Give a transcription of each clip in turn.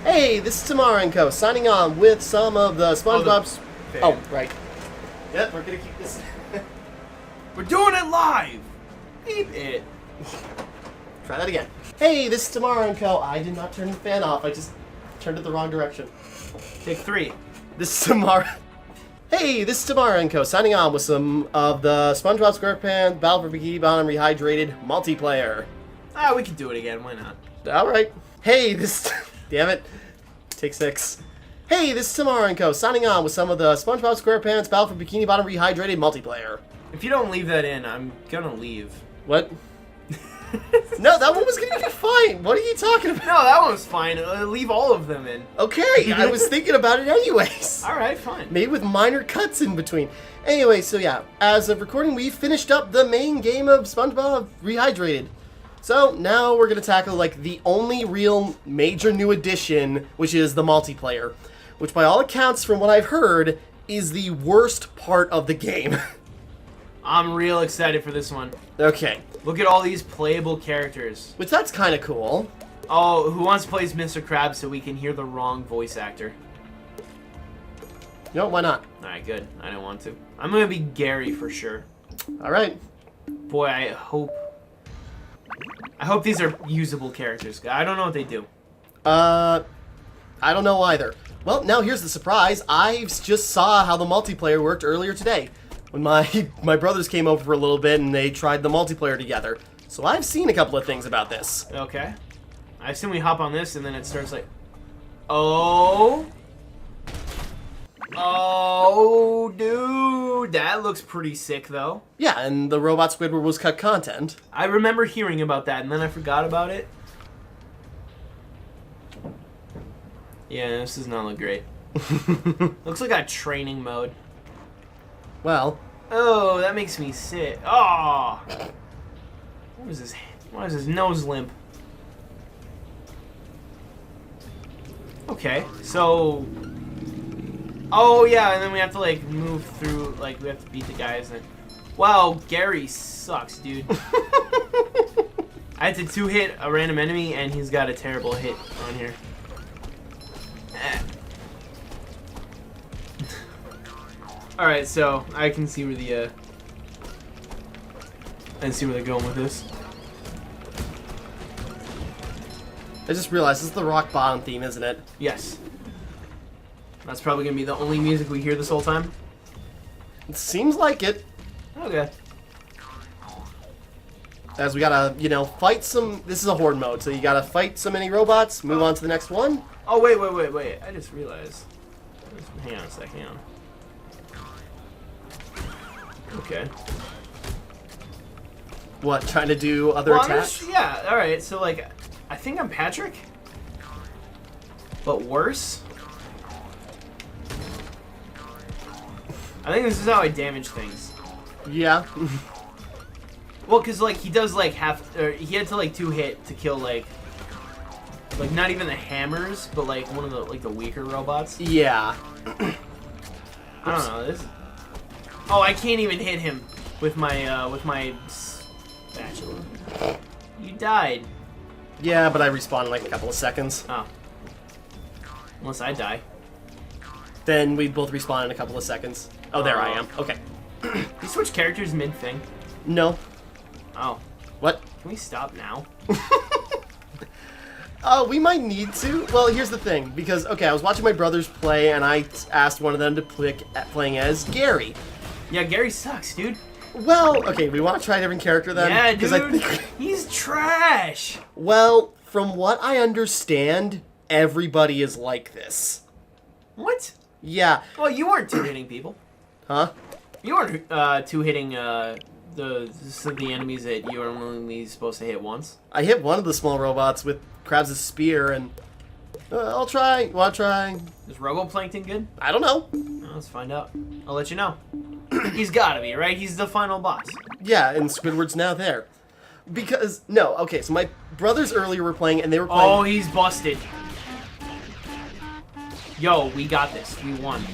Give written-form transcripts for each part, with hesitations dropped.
Hey, this is Timmara and Co. signing on with some of the Spongebob's. Oh, right. Yep, we're gonna keep this. We're doing it live! Beep it. Try that again. Hey, this is Timmara and Co. I did not turn the fan off, I just turned it the wrong direction. Take 3. This is Timmara. Hey, this is Timmara and Co. signing on with some of the SpongeBob SquarePants Battle for Bikini Bottom Rehydrated multiplayer. Ah, we can do it again, why not? Alright. Hey, this. Damn it. Take 6. Hey, this is Timmara and Co. signing on with some of the SpongeBob SquarePants Battle for Bikini Bottom Rehydrated multiplayer. If you don't leave that in, I'm gonna leave. What? No, that one was gonna be fine. What are you talking about? No, that one's fine. Leave all of them in. Okay, I was thinking about it anyways. Alright, fine. Maybe with minor cuts in between. Anyway, so yeah, as of recording, we finished up the main game of SpongeBob Rehydrated. So now we're gonna tackle like the only real major new addition, which is the multiplayer, which by all accounts, from what I've heard, is the worst part of the game. I'm real excited for this one. Okay. Look at all these playable characters. Which that's kind of cool. Oh, who wants to play as Mr. Krabs so we can hear the wrong voice actor? No, why not? Alright, good. I don't want to. I'm gonna be Gary for sure. Alright. Boy, I hope these are usable characters. I don't know what they do. I don't know either. Well, now here's the surprise. I just saw how the multiplayer worked earlier today. When my brothers came over for a little bit and they tried the multiplayer together. So I've seen a couple of things about this. Okay. I assume we hop on this and then it starts like... Oh... Oh, dude, that looks pretty sick, though. Yeah, and the Robot Squidward was cut content. I remember hearing about that, and then I forgot about it. Yeah, this does not look great. Looks like a training mode. Well. Oh, that makes me sick. Oh! What is this? Why is his nose limp? Okay, so... Oh, yeah, and then we have to, like, move through, like, we have to beat the guys. And... Wow, Gary sucks, dude. I had to 2-hit a random enemy, and he's got a terrible hit on here. Alright, so, I can see where the, they're going with this. I just realized this is the rock bottom theme, isn't it? Yes. That's probably going to be the only music we hear this whole time? It seems like it. Okay. As we gotta, you know, fight some... This is a horde mode, so you gotta fight so many robots, move on to the next one. Oh, wait. I just realized. Hang on a sec, hang on. Okay. What, trying to do other attacks? Yeah, alright, so, like, I think I'm Patrick? But worse? I think this is how I damage things. Yeah. Well, because, like, he does, like, he had to, like, 2-hit to kill, like, not even the hammers, but, like, one of the, like, the weaker robots. Yeah. I don't know, this... Oh, I can't even hit him with my spatula. You died. Yeah, but I respawn in, like, a couple of seconds. Oh. Unless I die. Then we both respawn in a couple of seconds. Oh, there I am. Okay. You switch characters mid-thing? No. Oh. What? Can we stop now? We might need to. Well, here's the thing. Because, okay, I was watching my brothers play, and I asked one of them to click at playing as Gary. Yeah, Gary sucks, dude. Well, okay, we want to try a different character then? Yeah, dude. I think... He's trash. Well, from what I understand, everybody is like this. What? Yeah. Well, you weren't 2-hitting people. Huh? You weren't 2-hitting the enemies that you were only supposed to hit once. I hit one of the small robots with Krabs' spear, and I'll try. Want to try? Is Roboplankton good? I don't know. Well, let's find out. I'll let you know. He's gotta be, right? He's the final boss. Yeah, and Squidward's now there. Because, no, okay, so my brothers earlier were playing, and they were playing... Oh, he's busted. Yo, we got this. We won.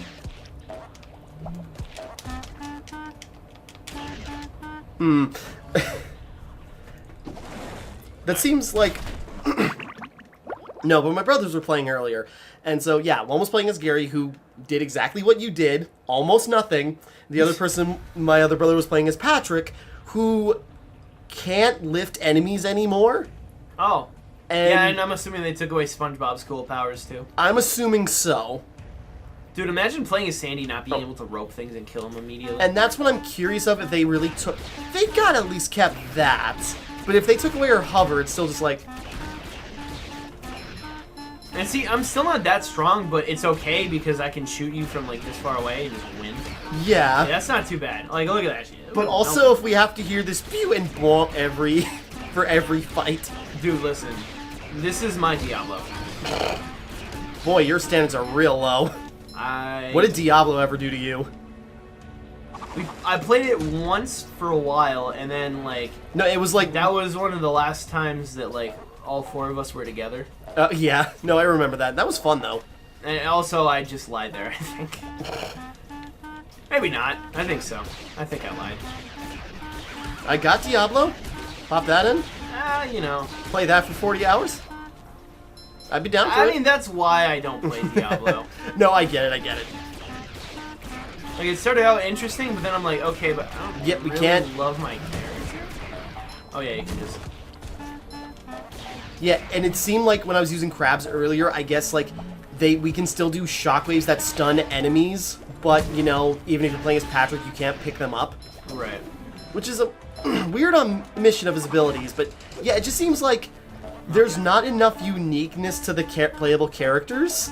That seems like... No, but my brothers were playing earlier. And so, yeah, one was playing as Gary, who did exactly what you did, almost nothing. The other person, my other brother, was playing as Patrick, who can't lift enemies anymore. Oh. And yeah, and I'm assuming they took away SpongeBob's cool powers, too. I'm assuming so. Dude, imagine playing as Sandy, not being able to rope things and kill them immediately. And that's what I'm curious of, if they really took... They got at least kept that. But if they took away her hover, it's still just like... And see, I'm still not that strong, but it's okay because I can shoot you from, like, this far away and just win. Yeah. That's not too bad. Like, look at that shit. But also, if we have to hear this pew and blomp for every fight... Dude, listen. This is my Diablo. Boy, your standards are real low. What did Diablo ever do to you? I played it once for a while, and then, like... No, it was like... That was one of the last times that, like, all four of us were together. Yeah. No, I remember that. That was fun, though. And also, I just lied there, I think. Maybe not. I think so. I think I lied. I got Diablo. Pop that in. You know. Play that for 40 hours. I'd be down for it. I mean, that's why I don't play Diablo. No, I get it. I get it. Like, it started out interesting, but then I'm like, okay, but I don't Yep, we really can't... love my character. Oh, yeah, you can just... Yeah, and it seemed like when I was using crabs earlier, I guess, like, we can still do shockwaves that stun enemies, but, you know, even if you're playing as Patrick, you can't pick them up. Right. Which is a weird omission of his abilities, but, yeah, it just seems like there's not enough uniqueness to the playable characters.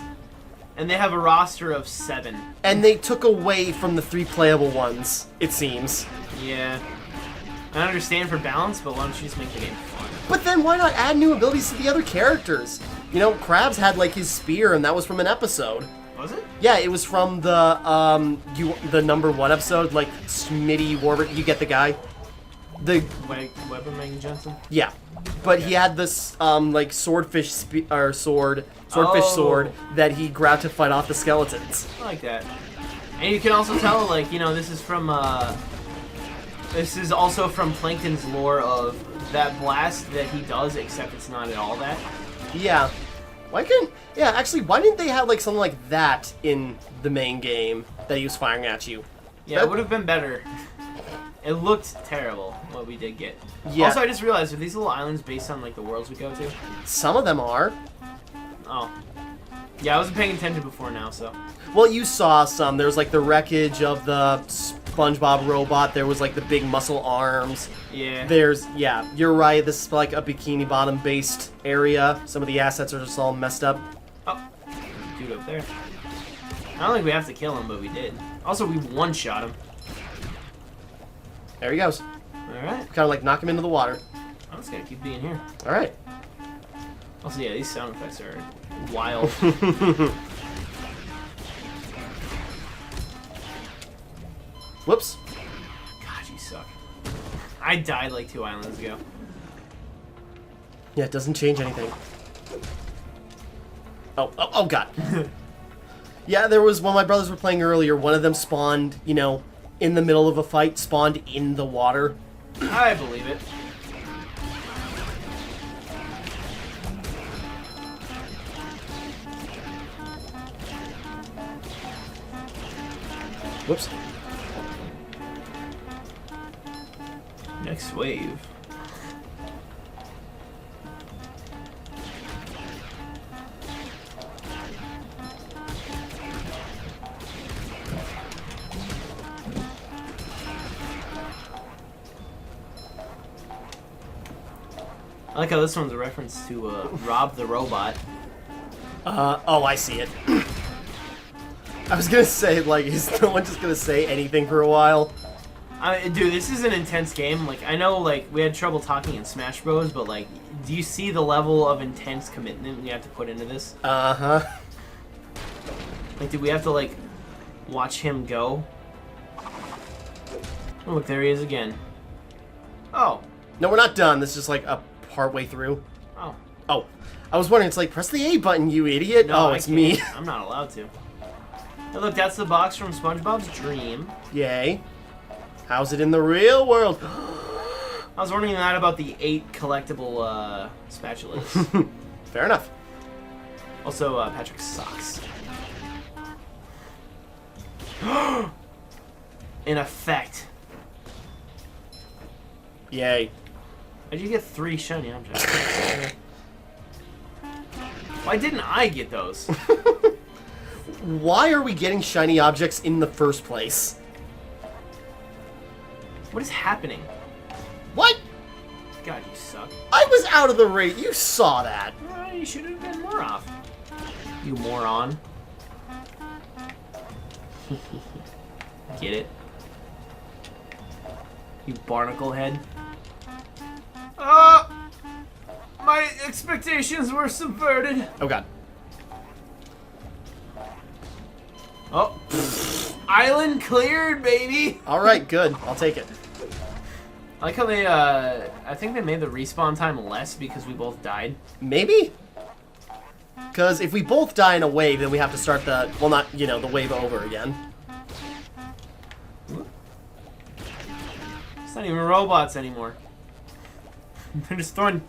And they have a roster of 7. And they took away from the 3 playable ones, it seems. Yeah. I understand for balance, but why don't you just make the game fun? But then why not add new abilities to the other characters? You know, Krabs had, like, his spear, and that was from an episode. Was it? Yeah, it was from the number 1 episode, like, Smitty Warbird, you get the guy. The... Weapon making Johnson? Yeah. But he had this, like, swordfish sword that he grabbed to fight off the skeletons. I like that. And you can also tell, like, you know, this is from, this is also from Plankton's lore of that blast that he does, except it's not at all that. Yeah. Why didn't they have, like, something like that in the main game that he was firing at you? Yeah, it would have been better. It looked terrible, what we did get. Yeah. Also, I just realized, are these little islands based on, like, the worlds we go to? Some of them are. Oh. Yeah, I wasn't paying attention before now, so. Well, you saw some. There was, like, the wreckage of the Spongebob robot. There was, like, the big muscle arms. Yeah. Yeah, you're right. This is, like, a Bikini Bottom based area. Some of the assets are just all messed up. Oh. Dude up there. I don't think we have to kill him, but we did. Also, we one-shot him. There he goes. Alright. Kind of, like, knock him into the water. I'm just gonna keep being here. Alright. Also, yeah, these sound effects are wild. Whoops. God, you suck. I died like 2 islands ago. Yeah, it doesn't change anything. Oh God. Yeah, there was, when my brothers were playing earlier, one of them spawned, you know, in the middle of a fight, spawned in the water. I believe it. Whoops. Next wave. I like how this one's a reference to Rob the Robot. Oh, I see it. I was gonna say, like, is no one just gonna say anything for a while? Dude, this is an intense game. Like, I know, like, we had trouble talking in Smash Bros, but, like, do you see the level of intense commitment we have to put into this? Uh-huh. Like, do we have to, like, watch him go? Oh, look, there he is again. Oh. No, we're not done. This is just, like, a part way through. Oh. Oh. I was wondering, it's like, press the A button, you idiot. No, oh, it's me. I'm not allowed to. Hey, look, that's the box from SpongeBob's Dream. Yay. How's it in the real world? I was wondering that about the 8 collectible spatulas. Fair enough. Also, Patrick sucks. In effect. Yay. How'd you get 3 shiny objects? Why didn't I get those? Why are we getting shiny objects in the first place? What is happening? What? God, you suck. I was out of the rate. You saw that. You should have been more off. You moron. Get it? You barnacle head. My expectations were subverted. Oh god. Oh, island cleared, baby. All right, good. I'll take it. I like how they, I think they made the respawn time less because we both died. Maybe? Because if we both die in a wave, then we have to start the, well, not, you know, the wave over again. It's not even robots anymore. They're just throwing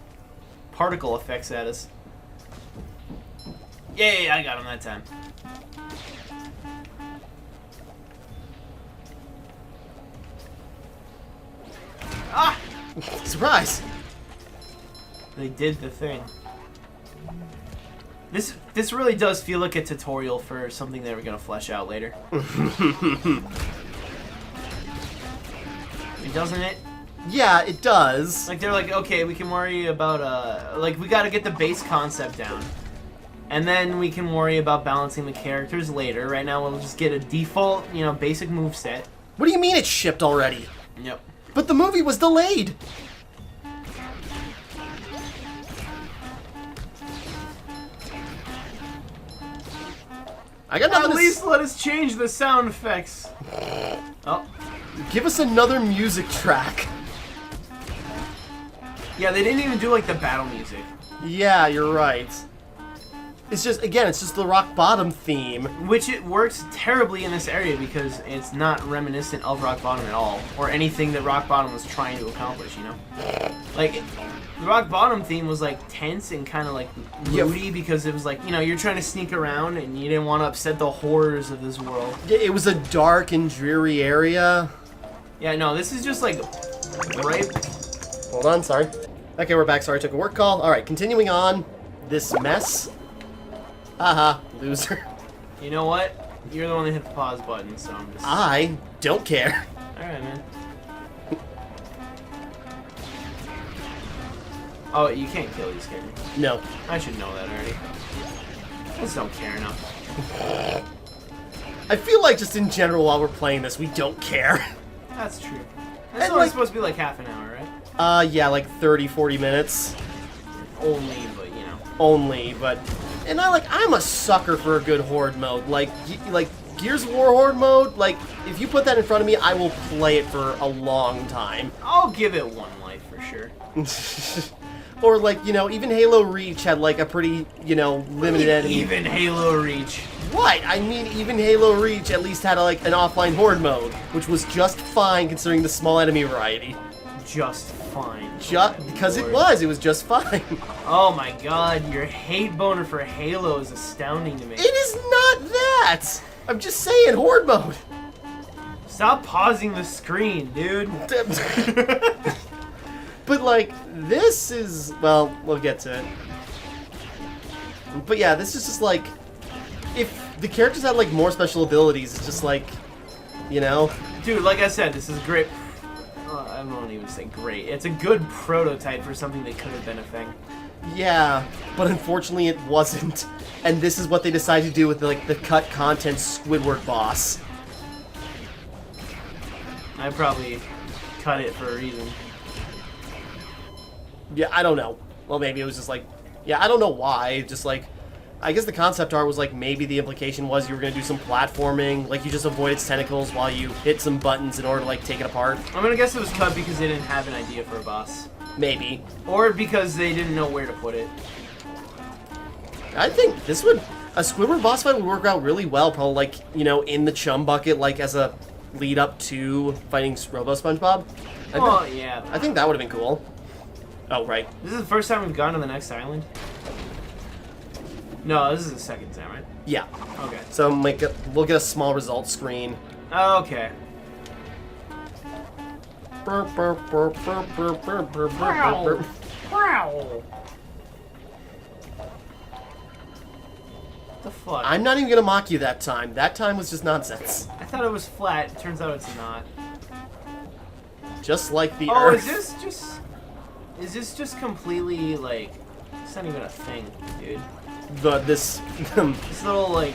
particle effects at us. Yay, I got him that time. Ah! Surprise! They did the thing. This really does feel like a tutorial for something they were gonna flesh out later. Doesn't it? Yeah, it does. Like they're like, okay, we can worry about like we gotta get the base concept down. And then we can worry about balancing the characters later. Right now we'll just get a default, you know, basic moveset. What do you mean it's shipped already? Yep. But the movie was delayed. I got nothing At to least let us change the sound effects. Oh. Give us another music track. Yeah, they didn't even do like the battle music. Yeah, you're right. It's just, again, it's just the rock bottom theme. Which it works terribly in this area because it's not reminiscent of Rock Bottom at all. Or anything that Rock Bottom was trying to accomplish, you know? Like, the Rock Bottom theme was like tense and kind of like moody because it was like, you know, you're trying to sneak around and you didn't want to upset the horrors of this world. It was a dark and dreary area. Yeah, no, this is just like right. Hold on, sorry. Okay, we're back. Sorry, I took a work call. All right, continuing on this mess. Haha, loser. You know what? You're the one that hit the pause button, so I'm just. I don't care. Alright, man. Oh, you can't kill these kids. No. I should know that already. I just don't care enough. I feel like just in general while we're playing this, we don't care. That's true. That's And only like, supposed to be like half an hour, right? Yeah, like 30, 40 minutes. Only, but you know. Only, but... And I'm a sucker for a good horde mode. Like Gears of War horde mode, like, if you put that in front of me, I will play it for a long time. I'll give it one life for sure. Or, like, you know, even Halo Reach had, like, a pretty, you know, limited enemy. Even Halo Reach. What? I mean, even Halo Reach at least had, like, an offline horde mode, which was just fine considering the small enemy variety. Just fine. Because it was just fine. Oh my god, your hate boner for Halo is astounding to me. It is not that! I'm just saying, horde mode. Stop pausing the screen, dude. But, like, this is... Well, we'll get to it. But yeah, this is just, like... If the characters had, like, more special abilities, it's just, like... You know? Dude, like I said, this is great... I won't even say great. It's a good prototype for something that could have been a thing. Yeah, but unfortunately it wasn't. And this is what they decided to do with, like, the cut content Squidward boss. I probably cut it for a reason. Yeah, I don't know. Well, maybe it was just like... Yeah, I don't know why. Just like... I guess the concept art was like maybe the implication was you were going to do some platforming. Like you just avoid its tentacles while you hit some buttons in order to like take it apart. I'm going to guess it was cut because they didn't have an idea for a boss. Maybe. Or because they didn't know where to put it. I think this would... A Squidward boss fight would work out really well. Probably like, you know, in the chum bucket like as a lead up to fighting Robo Spongebob. Yeah. I think that would have been cool. Oh, right. This is the first time we've gone to the next island. No, this is the second time, right? Yeah. Okay. So we'll get a small results screen. Okay. Wow. What the fuck? I'm not even gonna mock you that time. That time was just nonsense. I thought it was flat. Turns out it's not. Just like the Oh, Earth. is this just completely like? It's not even a thing, dude. This This little like.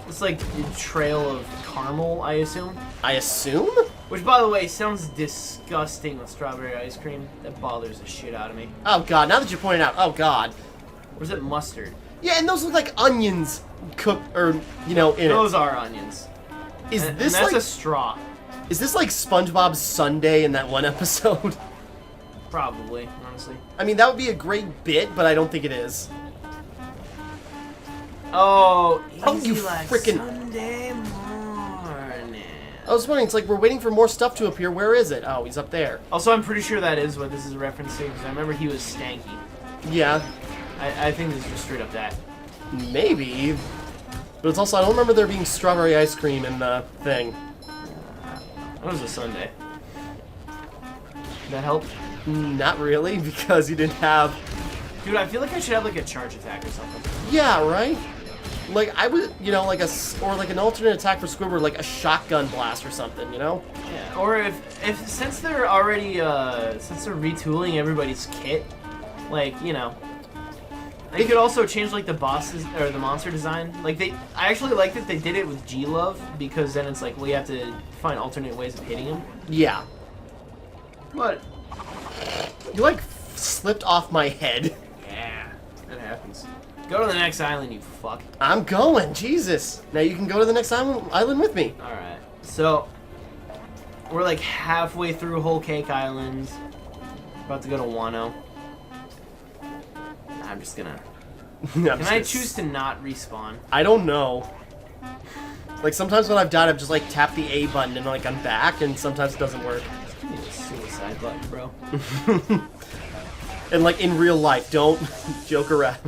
It's like a trail of caramel, I assume. I assume? Which, by the way, sounds disgusting with strawberry ice cream. That bothers the shit out of me. Oh god, now that you're pointing out, oh god. Or is it mustard? Yeah, and those look like onions cooked, or, you know, in Those it. are onions. Is And this that's like, a straw. is this like SpongeBob's Sunday in that one episode? Probably, honestly. I mean, that would be a great bit, but I don't think it is. Oh, Oh, easy you like frickin'- Sunday morning. I was wondering, it's like we're waiting for more stuff to appear. Where is it? Oh, he's up there. Also, I'm pretty sure that is what this is referencing, because I remember he was stanky. Yeah, I think this is just straight up that. maybe. But it's also, I don't remember there being strawberry ice cream in the thing. That was a Sunday. Did that help? Not really, because you didn't have... Dude, I feel like I should have like a charge attack or something. Yeah, right? Like, I would, you know, like or like an alternate attack for Squidward, like a shotgun blast or something, you know? Yeah, or if since they're already, since they're retooling everybody's kit, like, you know, they could also change, like, the bosses, or the monster design. Like, I actually like that they did it with G-Love, because then it's like, well, you have to find alternate ways of hitting him. Yeah. But, You, like, slipped off my head. yeah, that happens. Go to the next island, you fuck. I'm going, Jesus. Now you can go to the next island with me. Alright, so, we're like halfway through Whole Cake Island. About to go to Wano. I'm just gonna... Can I choose to not respawn? I don't know. Like, sometimes when I've died, I've just, like, tapped the A button and, like, I'm back, and sometimes it doesn't work. Just give me the suicide button, bro. And, like, in real life, don't joke around.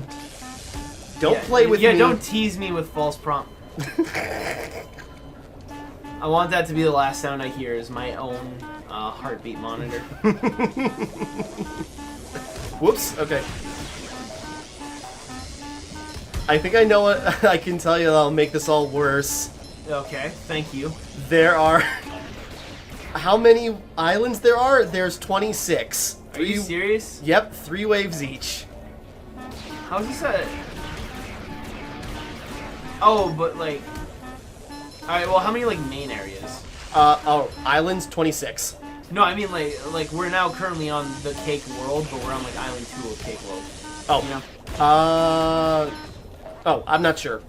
Don't play with me. Yeah, don't tease me with false prompt. I want that to be the last sound I hear, is my own heartbeat monitor. Whoops, okay. I think I know what I can tell you that'll make this all worse. Okay, thank you. There are... How many islands there are? There's 26. Are you serious? Yep, 3 waves each. How is this a... Oh, but like... Alright, well, how many, like, main areas? Islands, 26. No, I mean, like we're now currently on the Cake World, but we're on, like, Island 2 of Cake World. Oh. You know? Oh, I'm not sure.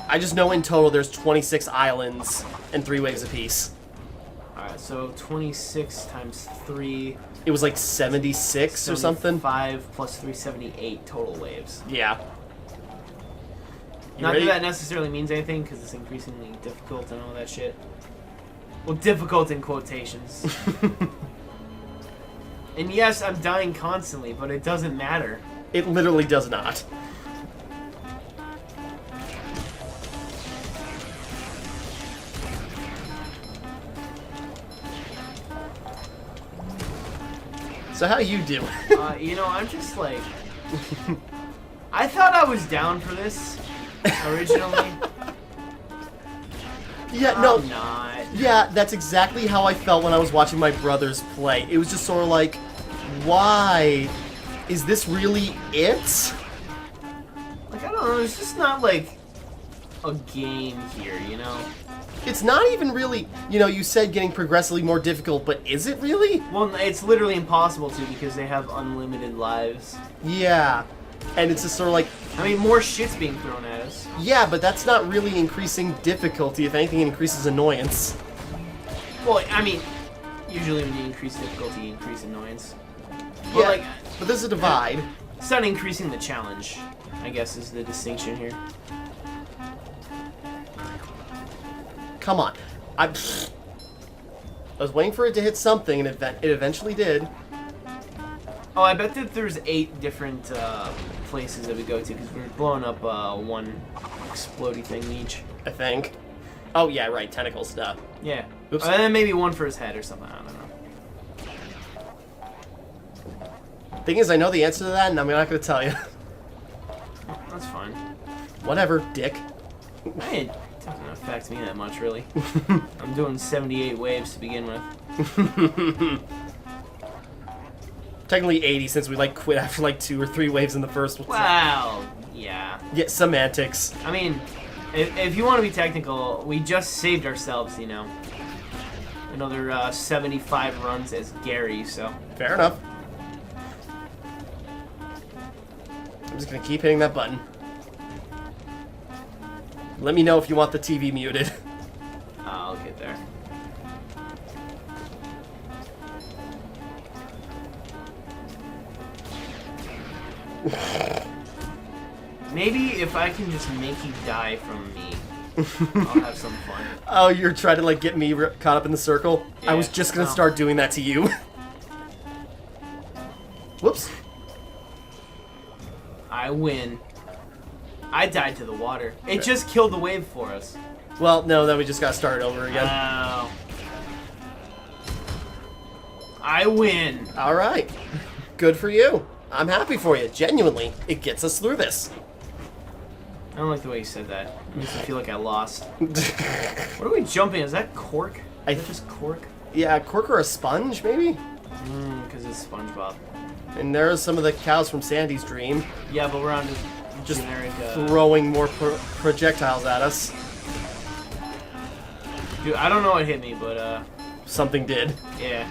I just know in total there's 26 islands and 3 waves apiece. Alright, so 26 times 3... It was like 76 or something. 5 plus 3, 78 total waves. Yeah. Not that that necessarily means anything, because it's increasingly difficult and all that shit. Well, difficult in quotations. And yes, I'm dying constantly, but it doesn't matter. It literally does not. So how you do? You know, I'm just like... I thought I was down for this, originally. Yeah, no. I'm not. Yeah, that's exactly how I felt when I was watching my brothers play. It was just sort of like, why? Is this really it? Like, I don't know, it's just not like a game here, you know? It's not even really, you know, you said getting progressively more difficult, but is it really? Well, it's literally impossible to, because they have unlimited lives. Yeah. And it's just sort of like, I mean, more shit's being thrown at us. yeah, but that's not really increasing difficulty. If anything, it increases annoyance. Well, I mean, usually when you increase difficulty, you increase annoyance. But, Yeah, like, but there's a divide. it's not increasing the challenge, I guess, is the distinction here. Come on. I was waiting for it to hit something, and it eventually did. Oh, I bet that there's 8 different places that we go to because we're blowing up one explodey thing each. I think. Oh, yeah, right. Tentacle stuff. Yeah. Oops. And then maybe one for his head or something. I don't know. Thing is, I know the answer to that, and I'm not going to tell you. That's fine. Whatever, dick. It doesn't affect me that much, really. I'm doing 78 waves to begin with. Technically 80 since we, like, quit after, like, 2 or 3 waves in the first one. Wow. Yeah. Yeah, semantics. I mean, if you want to be technical, we just saved ourselves, you know. Another 75 runs as Gary, so. Fair enough. I'm just going to keep hitting that button. Let me know if you want the TV muted. I'll get there. Maybe if I can just make you die from me, I'll have some fun. Oh, you're trying to, like, get me caught up in the circle? Yeah, I was just going to no. start doing that to you. Whoops. I win. I died to the water. It just killed the wave for us. Well, no, then we just got to start over again. Oh. I win. All right. Good for you. I'm happy for you. Genuinely. It gets us through this. I don't like the way you said that. It makes me feel like I lost. What are we jumping? Is that cork? Is that just cork? Yeah, cork or a sponge, maybe? Because it's Spongebob. And there's some of the cows from Sandy's dream. Yeah, but we're on Just generic... throwing more projectiles at us. Dude, I don't know what hit me, but, Something did. yeah.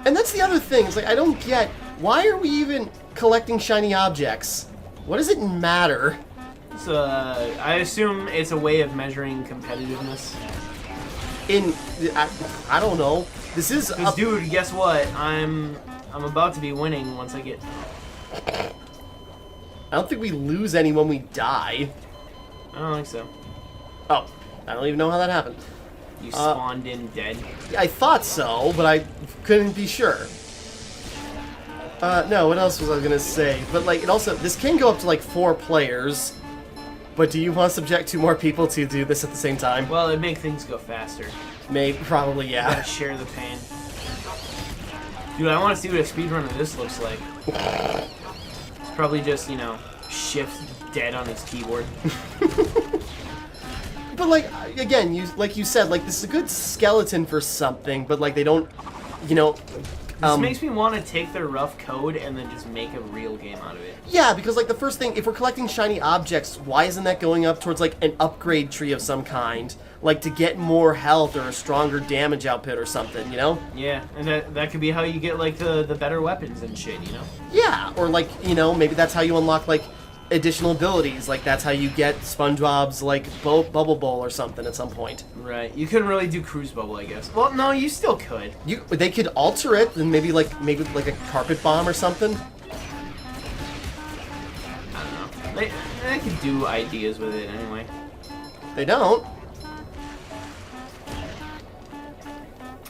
And that's the other thing. It's like, I don't get, why are we even collecting shiny objects? What does it matter? So, I assume it's a way of measuring competitiveness. I don't know. This is Because, dude, guess what? I'm about to be winning once I get... I don't think we lose any when we die. I don't think so. Oh, I don't even know how that happened. You spawned in dead. I thought so, but I couldn't be sure. No, what else was I gonna say? But, like, it also, this can go up to, like, 4 players. But do you want to subject 2 more people to do this at the same time? Well, it'd make things go faster. Maybe, probably, You yeah. gotta share the pain. Dude, I want to see what a speedrun of this looks like. It's probably just, you know, shift dead on its keyboard. But, like, again, like you said, like, this is a good skeleton for something, but, like, they don't, you know... This makes me want to take their rough code and then just make a real game out of it. Yeah, because, like, the first thing, if we're collecting shiny objects, why isn't that going up towards, like, an upgrade tree of some kind? Like, to get more health or a stronger damage output or something, you know? Yeah, and that could be how you get, like, the better weapons and shit, you know? Yeah, or, like, you know, maybe that's how you unlock, like, additional abilities. Like, that's how you get Spongebob's, like, Bubble Bowl or something at some point. Right. You couldn't really do Cruise Bubble, I guess. Well, no, you still could. They could alter it, and maybe like a carpet bomb or something. I don't know. They could do ideas with it anyway. They don't.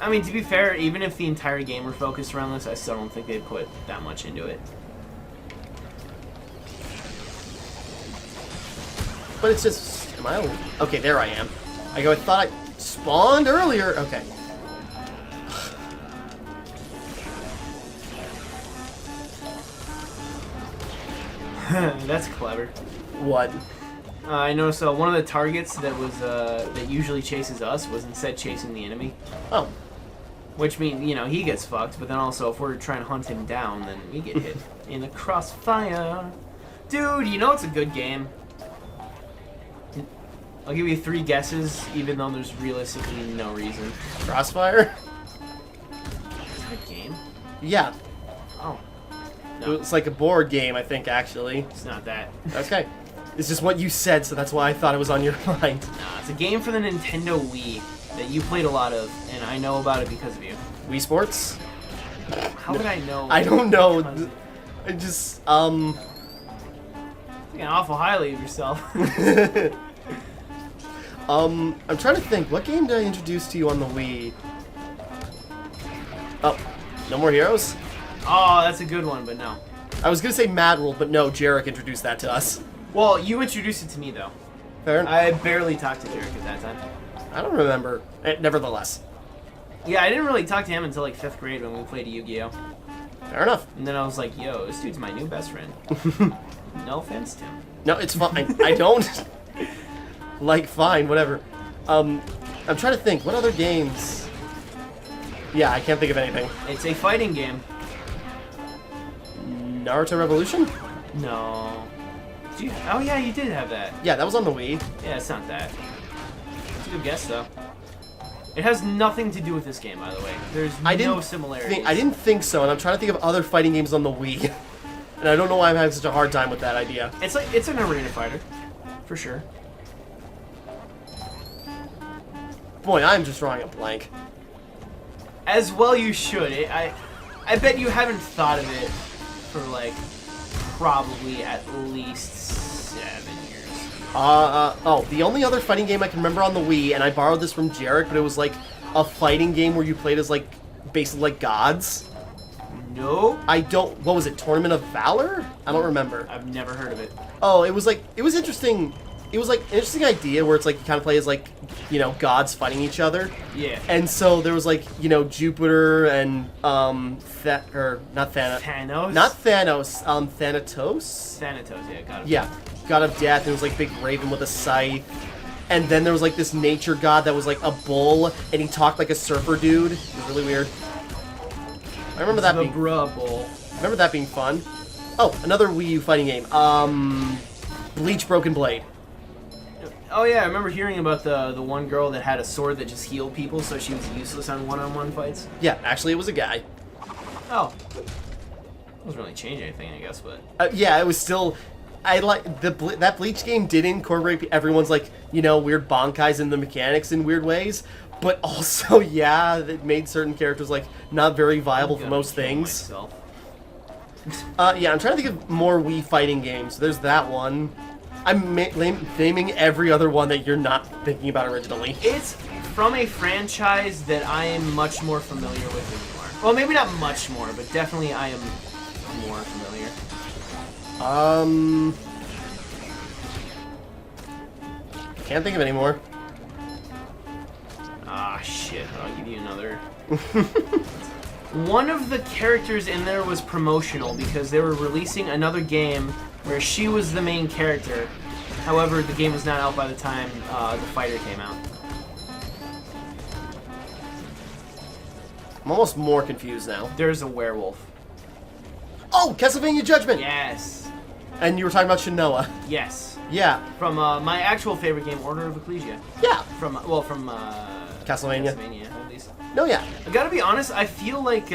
I mean, to be fair, even if the entire game were focused around this, I still don't think they'd put that much into it. But it's just... Am I... Okay, there I am. I thought I spawned earlier. Okay. That's clever. What? I noticed one of the targets that was that usually chases us was instead chasing the enemy. Oh. Which means, you know, he gets fucked, but then also if we're trying to hunt him down, then we get hit in the crossfire. Dude, you know it's a good game. I'll give you 3 guesses, even though there's realistically no reason. Crossfire? Is that a game? Yeah. Oh. No, It's like a board game, I think, actually. it's not that. Okay. It's just what you said, so that's why I thought it was on your mind. Nah, it's a game for the Nintendo Wii that you played a lot of, and I know about it because of you. Wii Sports? How would I know? I don't know. Because- I just, Thinking awful highly of yourself. I'm trying to think. What game did I introduce to you on the Wii? Oh, No more heroes? Oh, that's a good one, but no. I was gonna say Mad World, but no, Jarek introduced that to us. Well, you introduced it to me, though. Fair enough. I barely talked to Jarek at that time. I don't remember. Nevertheless. Yeah, I didn't really talk to him until like 5th grade when we played Yu-Gi-Oh! Fair enough. And then I was like, yo, this dude's my new best friend. No offense, Tim. No, it's fine. I don't... like, fine, whatever. I'm trying to think. What other games? Yeah, I can't think of anything. It's a fighting game. Naruto Revolution? No. Oh yeah, you did have that. Yeah, that was on the Wii. Yeah, it's not that. It's a good guess, though. It has nothing to do with this game, by the way. There's no similarities. I didn't think so, and I'm trying to think of other fighting games on the Wii. And I don't know why I'm having such a hard time with that idea. It's an arena fighter, for sure. Boy, I'm just drawing a blank. As well you should. I bet you haven't thought of it for, like, probably at least 7 years. Oh, the only other fighting game I can remember on the Wii, and I borrowed this from Jarek, but it was like a fighting game where you played as, like, basically like gods. No. What was it, Tournament of Valor? I don't remember. I've never heard of it. Oh, it was interesting. It was like an interesting idea where it's like you kind of play as like, you know, gods fighting each other. Yeah. And so there was like, you know, Jupiter and not Thanos. Thanos? Not Thanos. Thanatos. Thanatos, yeah, got it. Yeah, God of Death. It was like big raven with a scythe. And then there was like this nature god that was like a bull, and he talked like a surfer dude. It was really weird. I remember that being. Bull. I remember that being fun. Oh, another Wii U fighting game. Bleach Broken Blade. Oh yeah, I remember hearing about the one girl that had a sword that just healed people, so she was useless on one-on-one fights. Yeah, actually, it was a guy. Oh, doesn't really change anything, I guess, but yeah, it was still. I like that Bleach game did incorporate everyone's like, you know, weird bankais and the mechanics in weird ways, but also yeah, it made certain characters like not very viable for most things. Yeah, I'm trying to think of more Wii fighting games. There's that one. I'm naming every other one that you're not thinking about originally. It's from a franchise that I am much more familiar with than you are. Well, maybe not much more, but definitely I am more familiar. Can't think of any more. Ah, shit. I'll give you another. One of the characters in there was promotional because they were releasing another game where she was the main character. However, the game was not out by the time the fighter came out. I'm almost more confused now. There's a werewolf. Oh, Castlevania Judgment! Yes. And you were talking about Shinoa. Yes. Yeah. From my actual favorite game, Order of Ecclesia. Yeah. From Castlevania. Castlevania, at least. No, yeah. I gotta be honest, I feel like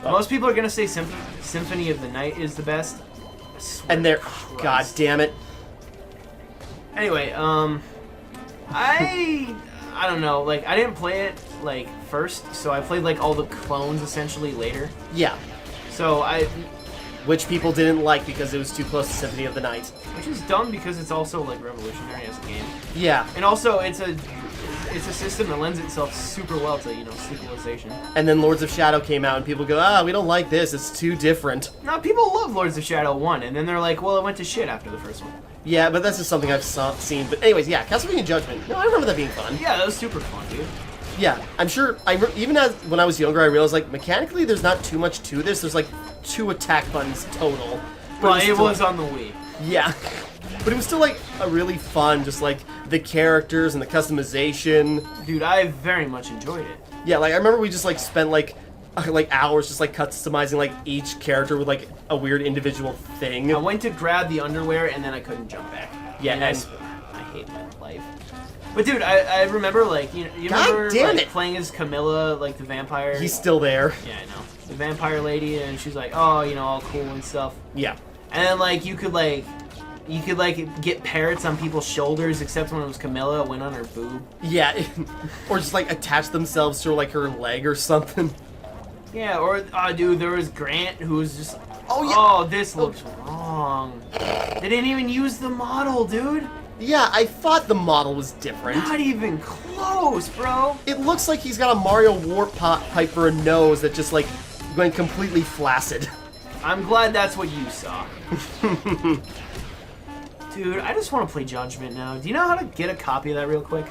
most people are gonna say Symphony of the Night is the best. And they're... God damn it. Anyway, I don't know, like, I didn't play it, like, first, so I played, like, all the clones, essentially, later. Yeah. So, Which people didn't like because it was too close to Symphony of the Night. Which is dumb because it's also, like, revolutionary as a game. Yeah. And also, it's a system that lends itself super well to, you know, sequelization. And then Lords of Shadow came out and people go, we don't like this, it's too different. No, people love Lords of Shadow 1, and then they're like, well, it went to shit after the first one. Yeah, but that's just something I've seen. But anyways, yeah, Castlevania Judgment. No, I remember that being fun. Yeah, that was super fun, dude. Yeah, I'm sure, even when I was younger, I realized, like, mechanically there's not too much to this. There's, like, 2 attack buttons total. But it was on the Wii. Yeah. But it was still, like, a really fun, just, like, the characters and the customization. Dude, I very much enjoyed it. Yeah, like, I remember we just, like, spent, like hours just, like, customizing, like, each character with, like, a weird individual thing. I went to grab the underwear, and then I couldn't jump back. Yeah, and I hate my life. But, dude, I remember, like, you remember, like, playing as Camilla, like, the vampire? He's still there. Yeah, I know. The vampire lady, and she's like, oh, you know, all cool and stuff. Yeah. And then, like, you could get parrots on people's shoulders, except when it was Camilla, it went on her boob. Yeah, or just, like, attach themselves to, like, her leg or something. Yeah, or, dude, there was Grant, who was just, oh, yeah. Oh, this looks wrong. They didn't even use the model, dude. Yeah, I thought the model was different. Not even close, bro. It looks like he's got a Mario warp pipe for a nose that just, like, went completely flaccid. I'm glad that's what you saw. Dude, I just want to play Judgment now. Do you know how to get a copy of that real quick?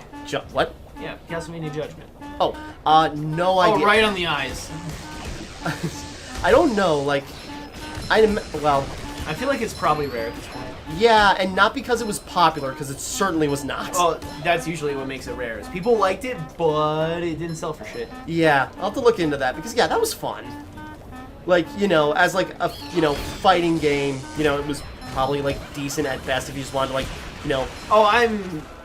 What? Yeah, Castlevania Judgment. Oh, no idea. Oh, right on the eyes. I don't know, like, well... I feel like it's probably rare at this point. Yeah, and not because it was popular, because it certainly was not. Well, that's usually what makes it rare, is people liked it, but it didn't sell for shit. Yeah, I'll have to look into that, because, yeah, that was fun. Like, you know, as, like, a, fighting game, it was probably, like, decent at best if you just wanted to, like, Oh,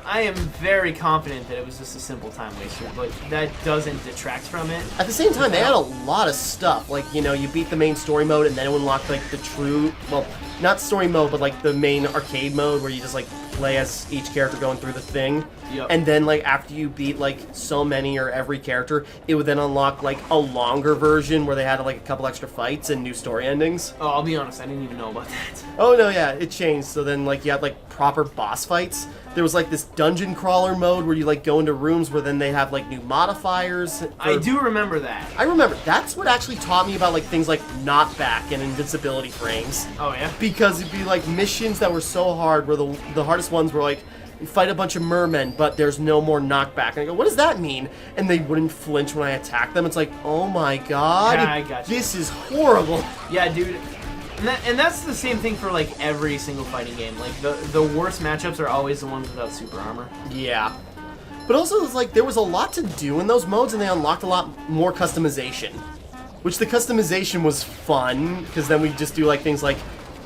I am very confident that it was just a simple time waster, but that doesn't detract from it. At the same time, they had a lot of stuff. Like, you beat the main story mode, and then it unlocked, like, the true... Well, not story mode, but, like, the main arcade mode, where you just, like, play as each character going through the thing. Yep. And then, like, after you beat, like, so many or every character, it would then unlock, like, a longer version where they had, like, a couple extra fights and new story endings. Oh, I'll be honest, I didn't even know about that. Oh, no, yeah, it changed. So then, like, you had, like, proper boss fights. There was, like, this dungeon crawler mode where you, like, go into rooms where then they have, like, new modifiers. I do remember that. I remember. That's what actually taught me about, like, things like knockback and invincibility frames. Oh, yeah? Because it'd be, like, missions that were so hard where the hardest ones were, like, fight a bunch of mermen, but there's no more knockback. And I go, what does that mean? And they wouldn't flinch when I attacked them. It's like, oh my god. Yeah, I got you. This is horrible. Yeah, dude. And that's the same thing for, like, every single fighting game. Like, the worst matchups are always the ones without super armor. Yeah. But also, it's like, there was a lot to do in those modes, and they unlocked a lot more customization. Which the customization was fun, because then we just do, like, things like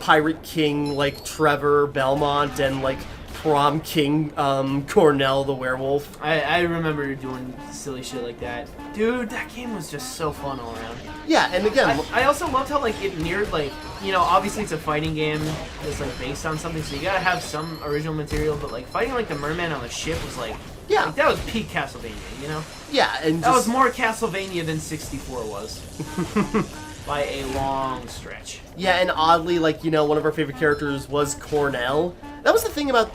Pirate King, like, Trevor Belmont, and, like, Prom King, Cornell the werewolf. I remember doing silly shit like that. Dude, that game was just so fun all around. Yeah, and again... I also loved how, like, it mirrored, like, obviously it's a fighting game that's, like, based on something, so you gotta have some original material, but, like, fighting, like, the merman on the ship was, like... Yeah. Like, that was peak Castlevania, Yeah, and that was more Castlevania than 64 was. By a long stretch. Yeah, and oddly, like, one of our favorite characters was Cornell. That's the thing about,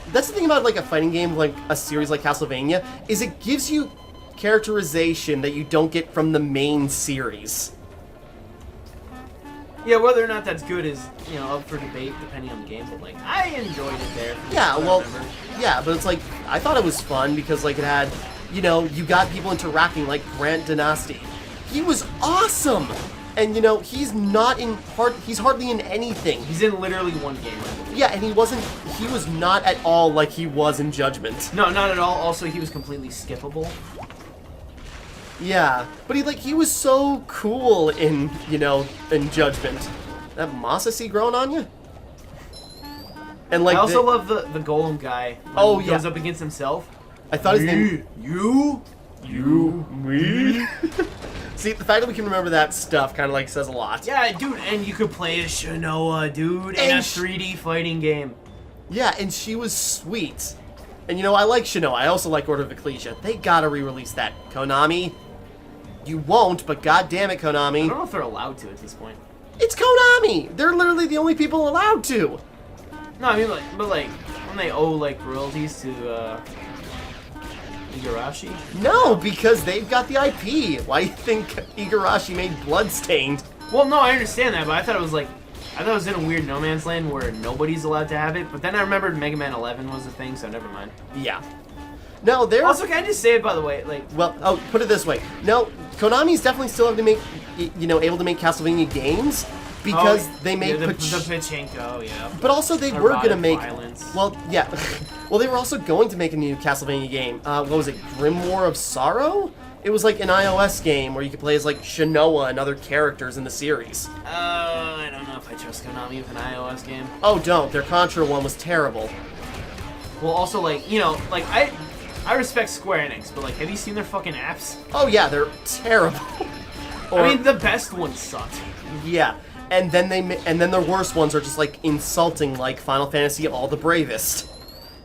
like, a fighting game, like, a series like Castlevania, is it gives you characterization that you don't get from the main series. Yeah, whether or not that's good is, up for debate depending on the game, but, like, I enjoyed it there. Yeah, well, yeah, but it's like, I thought it was fun because, like, it had, you got people interacting, like Grant Dynasty. He was awesome! And, he's not in he's hardly in anything. He's in literally one game, I believe. Yeah, and he was not at all like he was in Judgment. No, not at all. Also, he was completely skippable. Yeah, but he was so cool in, in Judgment. That moss I see growing on you? And, like, I also love the golem guy. When he goes up against himself. I thought his name... You? Me? See, the fact that we can remember that stuff kind of, like, says a lot. Yeah, dude, and you could play as Shanoa, dude, in a 3D fighting game. Yeah, and she was sweet. And, I like Shanoa. I also like Order of Ecclesia. They gotta re-release that. Konami, you won't, but goddammit, Konami. I don't know if they're allowed to at this point. It's Konami! They're literally the only people allowed to! No, I mean, like, but, like, when they owe, like, royalties to, Igarashi? No, because they've got the IP. Why do you think Igarashi made Bloodstained? Well, no, I understand that, but I thought it was in a weird no man's land where nobody's allowed to have it, but then I remembered Mega Man 11 was a thing, so never mind. Yeah. No, they're... Also, can I just say it, by the way, like... Well, put it this way. No, Konami's definitely still able to make, able to make Castlevania games, because they made... the Pachinko, yeah. But also they were going to make... Violence. Well, yeah. Well, they were also going to make a new Castlevania game. What was it? Grimoire of Sorrow? It was like an iOS game where you could play as, like, Shanoa and other characters in the series. I don't know if I trust Konami with an iOS game. Oh, don't. Their Contra one was terrible. Well, also, like, like, I respect Square Enix, but, like, have you seen their fucking apps? Oh, yeah, they're terrible. I mean, the best ones sucked. Yeah. And then their worst ones are just, like, insulting, like Final Fantasy All the Bravest.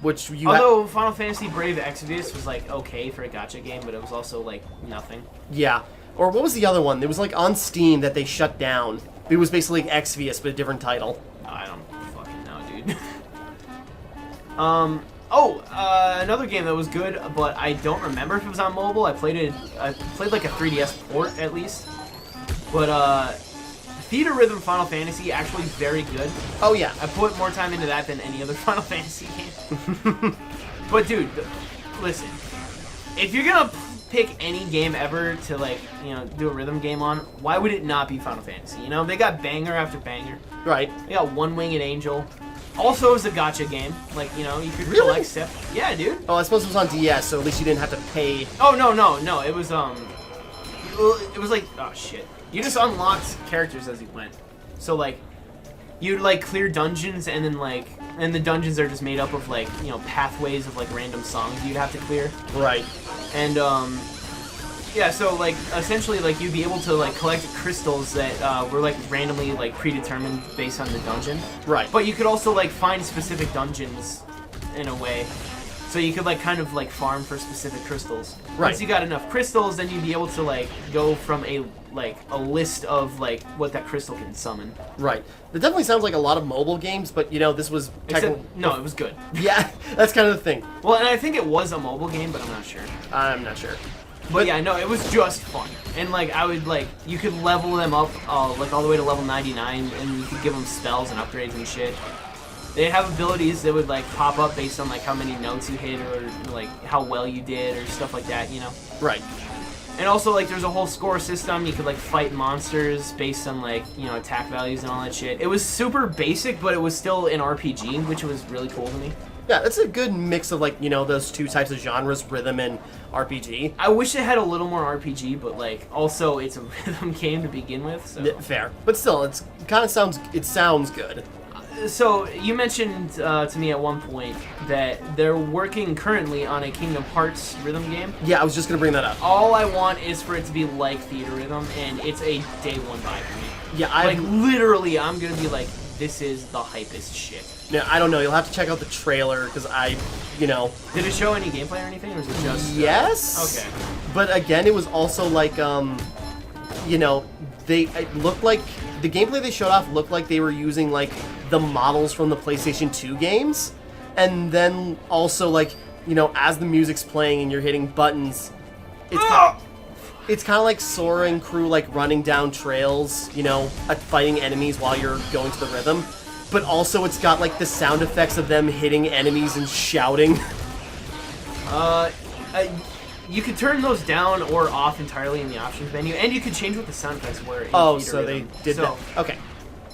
Which you Although Final Fantasy Brave Exvius was, like, okay for a gacha game, but it was also, like, nothing. Yeah. Or what was the other one? It was, like, on Steam that they shut down. It was basically like Exvius, but a different title. I don't fucking know, dude. Oh, another game that was good, but I don't remember if it was on mobile. I played like a 3DS port at least. But Theater Rhythm Final Fantasy actually very good. Oh yeah. I put more time into that than any other Final Fantasy game. But dude, listen, if you're gonna pick any game ever to like, you know, do a rhythm game on, why would it not be Final Fantasy? You know, they got banger after banger. Right. They got One Winged Angel. Also, it was a gacha game. Like, you know, you could Really? collect stuff. Yeah, dude. Oh, I suppose it was on DS, so at least you didn't have to pay. Oh no. It was like, oh shit. You just unlocked characters as you went. So like, you'd like clear dungeons and then like, and the dungeons are just made up of like, you know, pathways of like random songs you'd have to clear. Right. And yeah, so like essentially like you'd be able to like collect crystals that were like randomly like predetermined based on the dungeon. Right. But you could also like find specific dungeons in a way. So you could like kind of like farm for specific crystals. Right. Once you got enough crystals, then you'd be able to like go from a list of like what that crystal can summon. Right. That definitely sounds like a lot of mobile games, but you know, this was technically... No, it was good. Yeah, that's kind of the thing. Well, and I think it was a mobile game, but I'm not sure. I'm not sure. But yeah, no, it was just fun. And like I would like, you could level them up like all the way to level 99, and you could give them spells and upgrades and shit. They'd have abilities that would like pop up based on like how many notes you hit or like how well you did or stuff like that, you know? Right. And also like there's a whole score system. You could like fight monsters based on like, you know, attack values and all that shit. It was super basic, but it was still an RPG, which was really cool to me. Yeah, that's a good mix of like, you know, those two types of genres, rhythm and RPG. I wish it had a little more RPG, but like also it's a rhythm game to begin with. So. Fair. But still, it sounds good. So you mentioned to me at one point that they're working currently on a Kingdom Hearts rhythm game. Yeah, I was just gonna bring that up. All I want is for it to be like Theater Rhythm, and it's a day one buy for me. Yeah, like literally, I'm gonna be like, this is the hypest shit. Yeah, I don't know. You'll have to check out the trailer because you know. Did it show any gameplay or anything, or was it just? Yes. Okay. But again, it was also like, you know, it looked like the gameplay they showed off looked like they were using like the models from the PlayStation 2 games, and then also like, you know, as the music's playing and you're hitting buttons, it's kind of like Sora and crew like running down trails, you know, fighting enemies while you're going to the rhythm. But also it's got like the sound effects of them hitting enemies and shouting. You could turn those down or off entirely in the options menu, and you could change what the sound effects were. Oh, so they did that. Okay.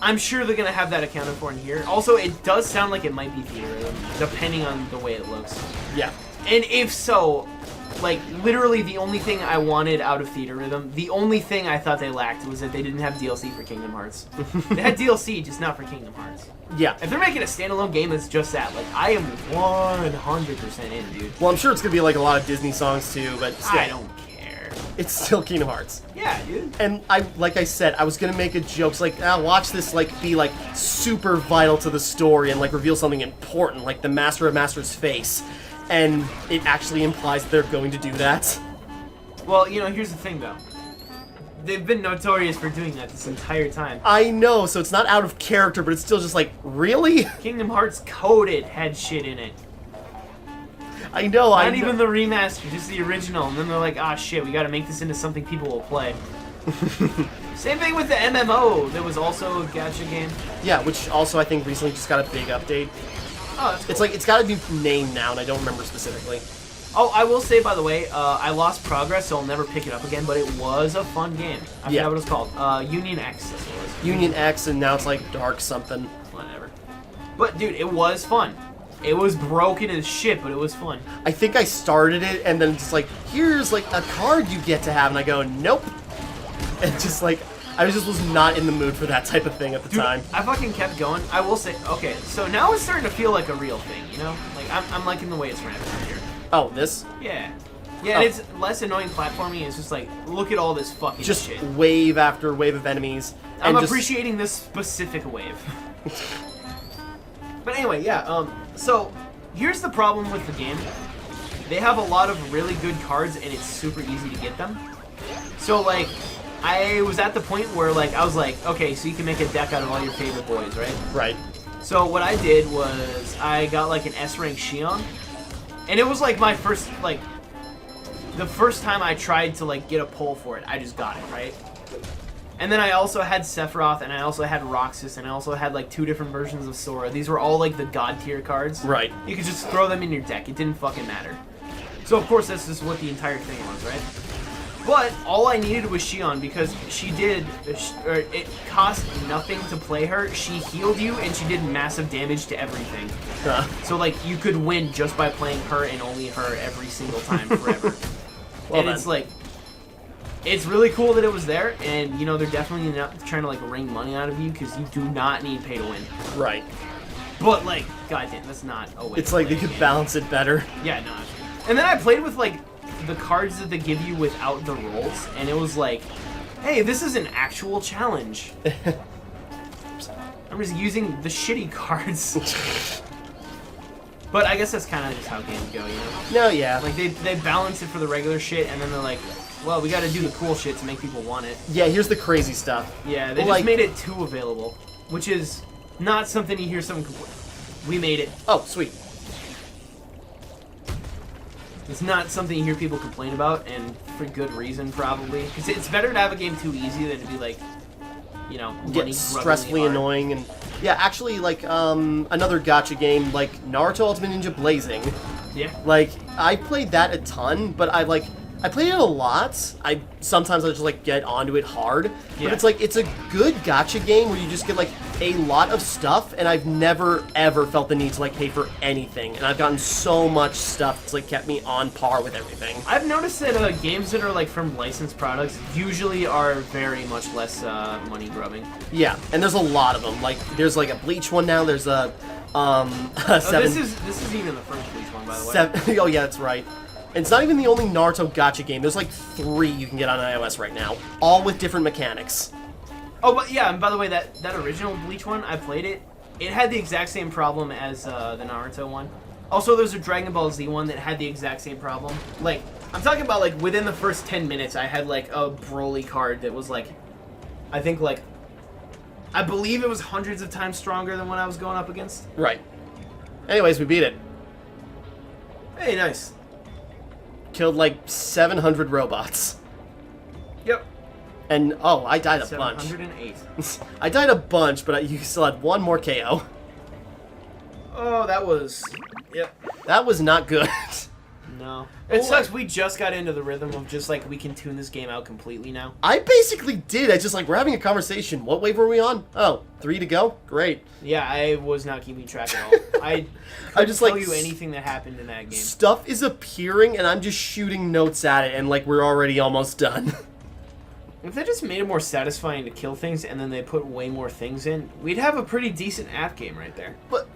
I'm sure they're gonna have that accounted for in here. Also, it does sound like it might be Theater Rhythm, depending on the way it looks. Yeah. And if so, like, literally the only thing I wanted out of Theater Rhythm, the only thing I thought they lacked was that they didn't have DLC for Kingdom Hearts. They had DLC, just not for Kingdom Hearts. Yeah. If they're making a standalone game that's just that, like, I am 100% in, dude. Well, I'm sure it's gonna be like a lot of Disney songs too, but still, I don't care. it's still Kingdom Hearts. Yeah, dude. And like I said, I was gonna make a joke, it's like, watch this like be like super vital to the story and like reveal something important, like the Master of Masters face. And it actually implies that they're going to do that. Well, you know, here's the thing, though. They've been notorious for doing that this entire time. I know, so it's not out of character, but it's still just like, really? Kingdom Hearts Coded had shit in it. I know, Not even the remaster, just the original. And then they're like, ah, shit, we gotta make this into something people will play. Same thing with the MMO. That was also a gacha game. Yeah, which also I think recently just got a big update. Oh, that's cool. It's like, it's got a new name now, and I don't remember specifically. Oh, I will say, by the way, I lost progress, so I'll never pick it up again, but it was a fun game. I forgot what it's called. Union X, that's what it was. Union X, and now it's like Dark something. Whatever. But, dude, it was fun. It was broken as shit, but it was fun. I think I started it, and then it's like, here's like a card you get to have, and I go, nope. And just like, I just was not in the mood for that type of thing at the time. I fucking kept going. I will say, okay, so now it's starting to feel like a real thing, you know? Like, I'm liking the way it's ramping up here. Oh, this? Yeah. Yeah, and it's less annoying platforming. It's just like, look at all this fucking just shit. Just wave after wave of enemies. I'm appreciating this specific wave. But anyway, yeah, so here's the problem with the game. They have a lot of really good cards, and it's super easy to get them. So, like, I was at the point where, like, I was like, okay, so you can make a deck out of all your favorite boys, right? Right. So what I did was I got, like, an S-rank Shion, And it was like my first, like, the first time I tried to like get a pull for it, I just got it, right? And then I also had Sephiroth, and I also had Roxas, and I also had like 2 different versions of Sora. These were all like the god tier cards. Right. You could just throw them in your deck. It didn't fucking matter. So of course that's just what the entire thing was, right? But all I needed was Xion because she did, it cost nothing to play her. She healed you and she did massive damage to everything. So like you could win just by playing her and only her every single time forever. Well, and then. it's like, it's really cool that it was there, and you know they're definitely not trying to like wring money out of you because you do not need pay to win. Right. But like, goddamn, that's not a way. It's like they could balance it better. Yeah, no. And then I played with like the cards that they give you without the rolls, and it was like, hey, this is an actual challenge. I'm just using the shitty cards. But I guess that's kind of just how games go, you know? No, yeah. Like they balance it for the regular shit, and then they're like, well, we got to do the cool shit to make people want it. Yeah, here's the crazy stuff. Yeah, they like, just made it too available, which is not something you hear someone complain. We made it. Oh, sweet. It's not something you hear people complain about, and for good reason, probably. Because it's better to have a game too easy than to be like, you know, Get stressfully annoying. And yeah, actually, like, another gacha game, like Naruto Ultimate Ninja Blazing. Yeah. Like, I played that a ton, but I played it a lot. Sometimes I just like get onto it hard. Yeah. But it's like it's a good gacha game where you just get like a lot of stuff, and I've never ever felt the need to like pay for anything. And I've gotten so much stuff that's like kept me on par with everything. I've noticed that games that are like from licensed products usually are very much less money grubbing. Yeah, and there's a lot of them. Like there's like a Bleach one now. There's a This is even the first Bleach one, by the way. Oh yeah, that's right. And it's not even the only Naruto gacha game. There's like 3 you can get on iOS right now, all with different mechanics. Oh, but yeah, and by the way, that original Bleach one, I played it. It had the exact same problem as the Naruto one. Also, there's a Dragon Ball Z one that had the exact same problem. Like, I'm talking about like within the first 10 minutes, I had like a Broly card that was like, I think like, I believe it was hundreds of times stronger than what I was going up against. Right. Anyways, we beat it. Hey, nice. Killed like 700 robots. Yep. And, oh, I died a bunch. 708. I died a bunch, but you still had 1 more KO. Oh, that was... Yep. That was not good. No. It sucks. We just got into the rhythm of just, like, we can tune this game out completely now. I basically did. I just, like, we're having a conversation. What wave were we on? Oh, 3 to go? Great. Yeah, I was not keeping track at all. I just, tell like, you anything that happened in that game. Stuff is appearing, and I'm just shooting notes at it, and, like, we're already almost done. If they just made it more satisfying to kill things and then they put way more things in, we'd have a pretty decent app game right there. But,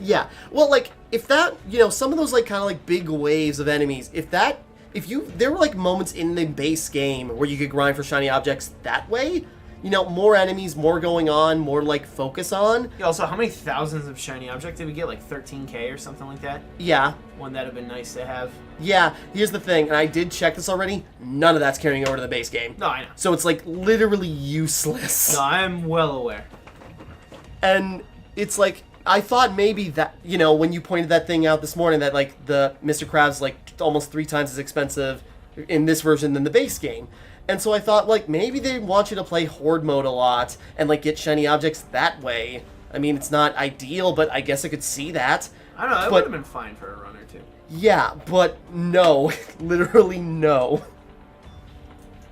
yeah. Well, like, if that, you know, some of those, like, kind of, like, big waves of enemies, there were, like, moments in the base game where you could grind for shiny objects that way, you know, more enemies, more going on, more, like, focus on. Yeah, also, how many thousands of shiny objects did we get? Like 13k or something like that? Yeah. One that'd have been nice to have. Yeah, here's the thing, and I did check this already, none of that's carrying over to the base game. No, I know. So it's, like, literally useless. No, I'm well aware. And it's like, I thought maybe that, you know, when you pointed that thing out this morning, that, like, the Mr. Krabs, like, almost 3 times as expensive in this version than the base game. And so I thought, like, maybe they want you to play Horde mode a lot and, like, get shiny objects that way. I mean, it's not ideal, but I guess I could see that. I don't know, it would have been fine for a run or two. Yeah, but no. Literally no.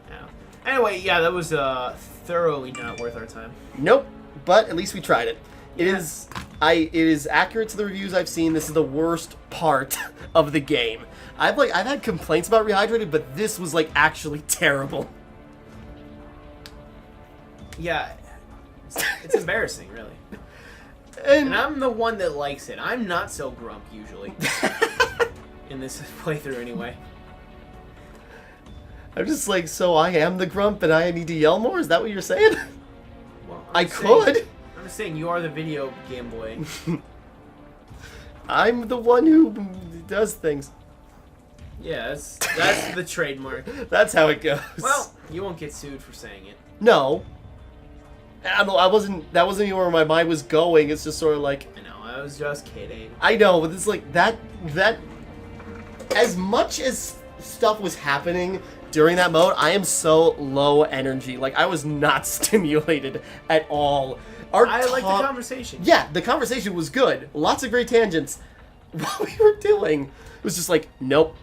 Yeah. Anyway, yeah, that was thoroughly not worth our time. Nope, but at least we tried it. It Yeah. is accurate to the reviews I've seen. This is the worst part of the game. I've had complaints about Rehydrated, but this was like actually terrible. Yeah. It's embarrassing, really. And And I'm the one that likes it. I'm not so grump usually. In this playthrough anyway. I'm just like, so I am the grump and I need to yell more? Is that what you're saying? Well, I could. I'm just saying you are the video Game Boy. I'm the one who does things. Yeah, that's the trademark. That's how it goes. Well, you won't get sued for saying it. No. That wasn't even where my mind was going. It's just sort of like, I know, I was just kidding. I know, but it's like that as much as stuff was happening during that mode, I am so low energy. Like, I was not stimulated at all. I like the conversation. Yeah, the conversation was good. Lots of great tangents. What we were doing was just like, nope.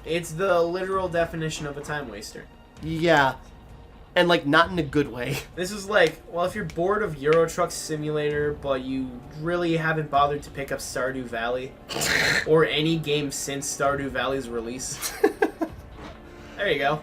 It's the literal definition of a time waster. Yeah. And, like, not in a good way. This is like, well, if you're bored of Euro Truck Simulator, but you really haven't bothered to pick up Stardew Valley, or any game since Stardew Valley's release, there you go.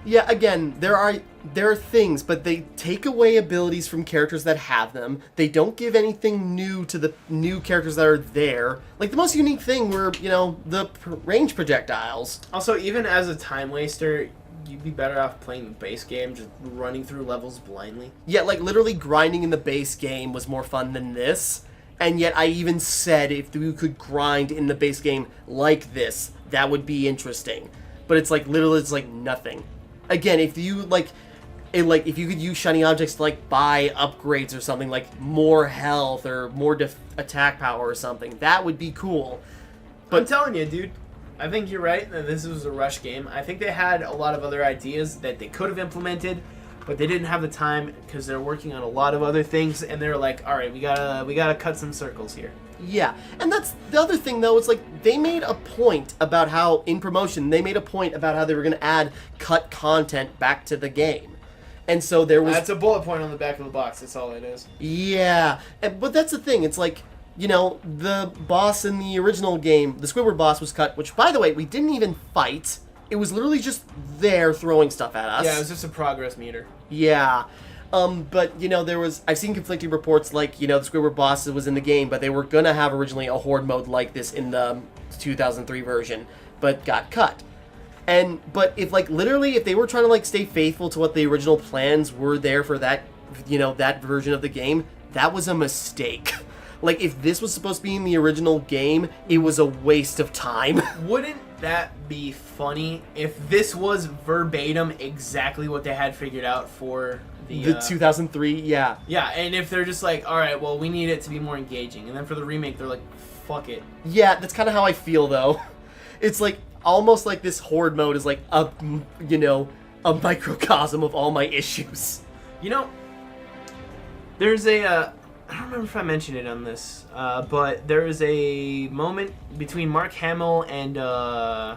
Yeah, again, there are things, but they take away abilities from characters that have them. They don't give anything new to the new characters that are there. Like, the most unique thing were, you know, the range projectiles. Also, even as a time waster, you'd be better off playing the base game, just running through levels blindly. Yeah, like, literally grinding in the base game was more fun than this. And yet I even said if you could grind in the base game like this, that would be interesting. But it's like, literally, it's like nothing. Again, if you, if you could use shiny objects to, like, buy upgrades or something, like more health or more attack power or something, that would be cool. But I'm telling you, dude, I think you're right that this was a rush game. I think they had a lot of other ideas that they could have implemented, but they didn't have the time because they're working on a lot of other things, and they're like, all right, we gotta cut some circles here. Yeah, and that's the other thing, though, is, like, they made a point about how, in promotion, they made a point about how they were going to add cut content back to the game. And so there was... That's a bullet point on the back of the box, that's all it is. Yeah, but that's the thing, it's like, you know, the boss in the original game, the Squidward boss was cut, which, by the way, we didn't even fight. It was literally just there throwing stuff at us. Yeah, it was just a progress meter. Yeah. But, you know, I've seen conflicting reports like, you know, the Squidward boss was in the game, but they were going to have originally a horde mode like this in the 2003 version, but got cut. But if, like, literally, if they were trying to, like, stay faithful to what the original plans were there for that, you know, that version of the game, that was a mistake. Like, if this was supposed to be in the original game, it was a waste of time. Wouldn't that be funny if this was verbatim exactly what they had figured out for the 2003, yeah. Yeah, and if they're just like, all right, well, we need it to be more engaging, and then for the remake, they're like, fuck it. Yeah, that's kind of how I feel, though. It's like, almost like this horde mode is like a, you know, a microcosm of all my issues. You know, there's a, I don't remember if I mentioned it on this, but there is a moment between Mark Hamill and George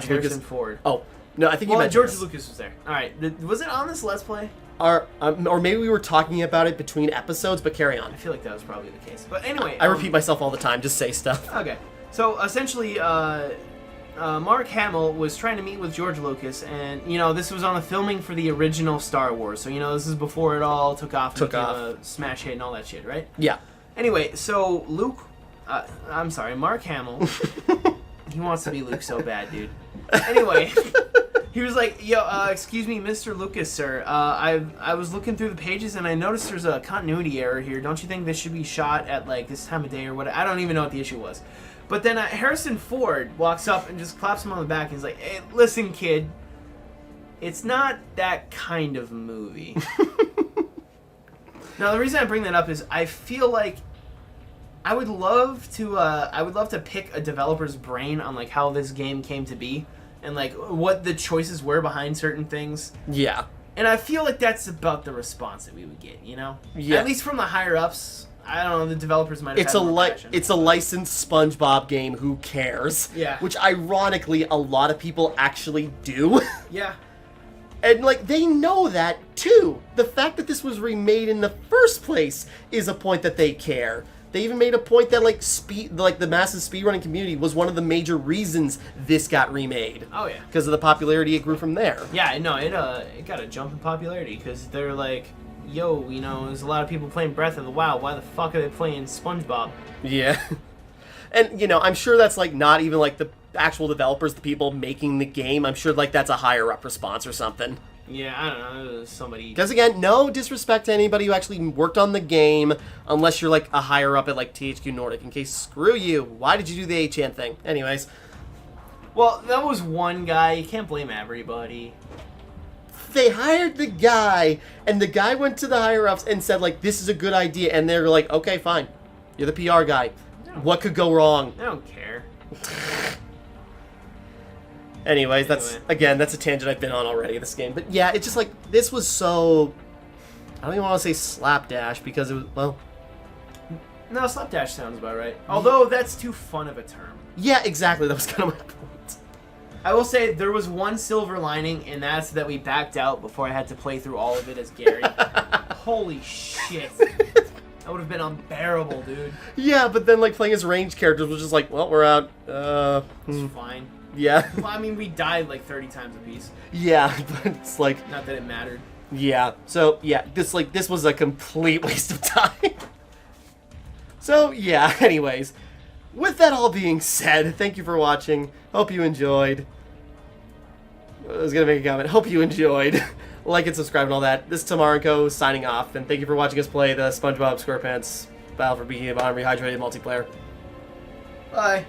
Harrison Lucas. Ford. Oh, no, I think you mentioned George this. Lucas was there. All right, was it on this Let's Play? Or maybe we were talking about it between episodes, but carry on. I feel like that was probably the case. But anyway, I repeat myself all the time. Just say stuff. Okay, so essentially, Mark Hamill was trying to meet with George Lucas, and you know this was on the filming for the original Star Wars. So you know this is before it all took off, and became a smash hit and all that shit, right? Yeah. Anyway, so Mark Hamill, he wants to be Luke so bad, dude. Anyway, he was like, "Yo, excuse me, Mr. Lucas, sir. I was looking through the pages and I noticed there's a continuity error here. Don't you think this should be shot at like this time of day or what? I don't even know what the issue was." But then Harrison Ford walks up and just claps him on the back and he's like, "Hey, listen, kid. It's not that kind of movie." Now, the reason I bring that up is I feel like I would love to pick a developer's brain on like how this game came to be and like what the choices were behind certain things. Yeah. And I feel like that's about the response that we would get, you know? Yeah. At least from the higher ups. I don't know, the developers might have had more passion. It's a licensed SpongeBob game, who cares? Yeah. Which ironically a lot of people actually do. Yeah. And like they know that too. The fact that this was remade in the first place is a point that they care. They even made a point that the massive speedrunning community was one of the major reasons this got remade. Oh yeah. Because of the popularity it grew from there. Yeah, no, it got a jump in popularity because they're like, yo, you know, there's a lot of people playing Breath of the Wild. Why the fuck are they playing SpongeBob? Yeah. And, you know, I'm sure that's, like, not even, like, the actual developers, the people making the game. I'm sure, like, that's a higher-up response or something. Yeah, I don't know, somebody... Because, again, no disrespect to anybody who actually worked on the game, unless you're, like, a higher-up at, like, THQ Nordic. In case, screw you. Why did you do the 8chan thing? Anyways. Well, that was one guy. You can't blame everybody. They hired the guy, and the guy went to the higher-ups and said, like, this is a good idea. And they're like, okay, fine. You're the PR guy. What could go wrong? I don't care. Anyways, that's a tangent I've been on already, this game. But yeah, it's just like, this was so, I don't even want to say slapdash, because it was, well... No, slapdash sounds about right. Although, that's too fun of a term. Yeah, exactly, that was kind of my point. I will say, there was one silver lining, and that's that we backed out before I had to play through all of it as Gary. Holy shit. That would have been unbearable, dude. Yeah, but then, like, playing as ranged characters was just like, well, we're out. It's fine. Yeah. Well, I mean, we died like 30 times apiece. Yeah, but it's like... Not that it mattered. Yeah, so, yeah, this was a complete waste of time. So, yeah, anyways. With that all being said, thank you for watching. Hope you enjoyed. I was gonna make a comment. Hope you enjoyed. Like and subscribe and all that. This is Timmara & Co. signing off, and thank you for watching us play the SpongeBob SquarePants Battle for Bikini Bottom Rehydrated multiplayer. Bye.